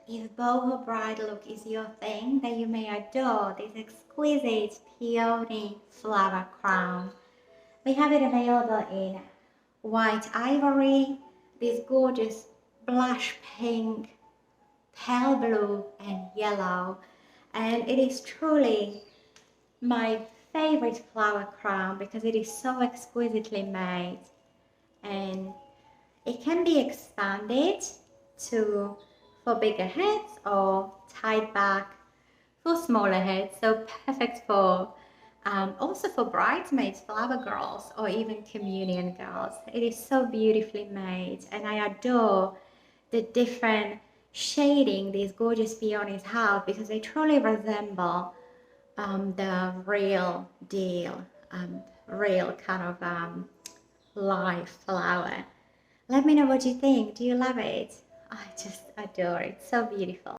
If boho bridal look is your thing, then you may adore this exquisite peony flower crown. We have it available in white ivory, this gorgeous blush pink, pale blue and yellow, and it is truly my favorite flower crown because it is so exquisitely made, and it can be expanded to for bigger heads or tied back for smaller heads, so perfect for also for bridesmaids, flower girls, or even communion girls. It is so beautifully made, and I adore the different shading these gorgeous peonies have because they truly resemble the real deal, real kind of live flower. Let me know what you think. Do you love it? I just adore it. So beautiful.